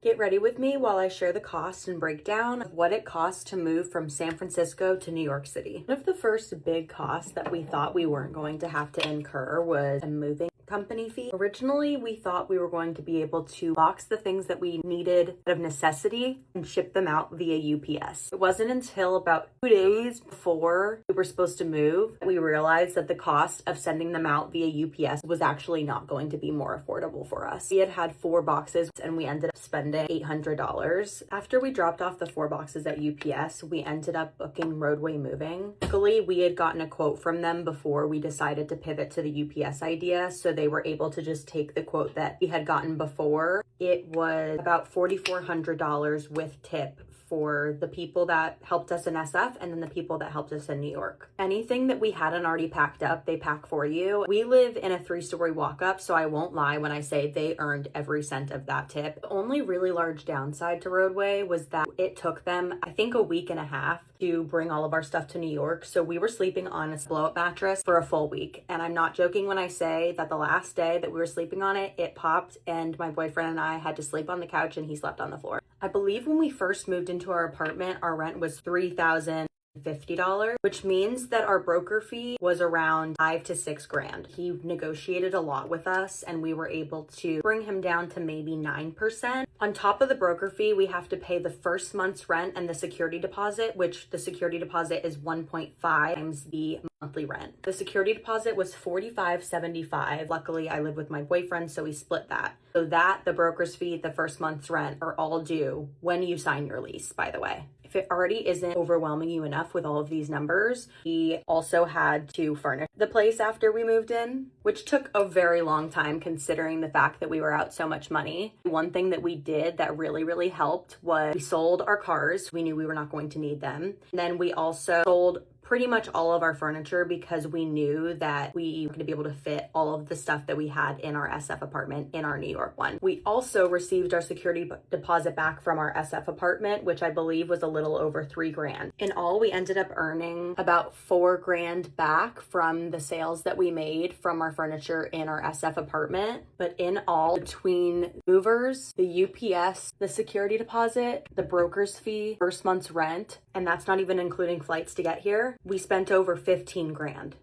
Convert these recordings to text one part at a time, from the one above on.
Get ready with me while I share the cost and breakdown of what it costs to move from San Francisco to New York City. One of the first big costs that we thought we weren't going to have to incur was a moving company fee. Originally, we thought we were going to be able to box the things that we needed out of necessity and ship them out via UPS. It wasn't until about 2 days before we were supposed to move, we realized that the cost of sending them out via UPS was actually not going to be more affordable for us. We had 4 boxes and we ended up spending $800. After we dropped off the 4 boxes at UPS, we ended up booking Roadway Moving. Luckily, we had gotten a quote from them before we decided to pivot to the UPS idea, so they were able to just take the quote that we had gotten before. It was about $4,400 with tip for the people that helped us in SF and then the people that helped us in New York. Anything that we hadn't already packed up, they pack for you. We live in a 3-story walk-up, so I won't lie when I say they earned every cent of that tip. The only really large downside to Roadway was that it took them, I think, a week and a half to bring all of our stuff to New York. So we were sleeping on a blow-up mattress for a full week. And I'm not joking when I say that the last day that we were sleeping on it, it popped and my boyfriend and I had to sleep on the couch and he slept on the floor. I believe when we first moved into our apartment, our rent was $3,050, which means that our broker fee was around $5 to $6 grand. He negotiated a lot with us and we were able to bring him down to maybe 9%. On top of the broker fee, we have to pay the first month's rent and the security deposit, which the security deposit is 1.5 times the monthly rent. The security deposit was $45.75. Luckily, I live with my boyfriend, so we split that. So that, the broker's fee, the first month's rent are all due when you sign your lease, by the way. If it already isn't overwhelming you enough with all of these numbers, we also had to furnish the place after we moved in, which took a very long time considering the fact that we were out so much money. One thing that we did that really helped was we sold our cars. We knew we were not going to need them. And then we also sold pretty much all of our furniture because we knew that we were going to be able to fit all of the stuff that we had in our SF apartment in our New York one. We also received our security deposit back from our SF apartment, which I believe was a little over $3 grand. In all, we ended up earning about $4 grand back from the sales that we made from our furniture in our SF apartment. But in all, between movers, the UPS, the security deposit, the broker's fee, first month's rent, and that's not even including flights to get here, we spent over 15 grand.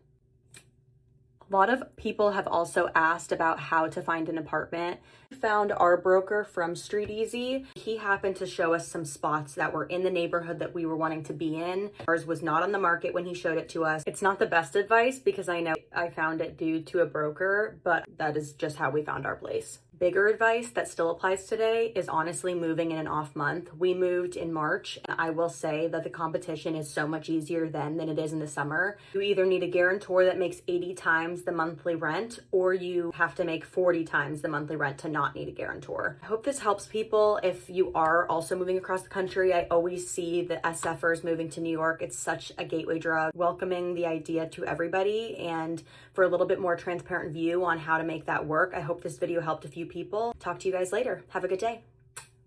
A lot of people have also asked about how to find an apartment. We found our broker from Street Easy. He happened to show us some spots that were in the neighborhood that we were wanting to be in. Ours was not on the market when he showed it to us. It's not the best advice because I know I found it due to a broker, but that is just how we found our place. Bigger advice that still applies today is honestly moving in an off month. We moved in March, and I will say that the competition is so much easier then than it is in the summer. You either need a guarantor that makes 80 times the monthly rent, or you have to make 40 times the monthly rent to not need a guarantor. I hope this helps people if you are also moving across the country. I always see the SFers moving to New York. It's such a gateway drug, welcoming the idea to everybody. And for a little bit more transparent view on how to make that work, I hope this video helped a few people. Talk to you guys later. Have a good day.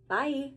Bye.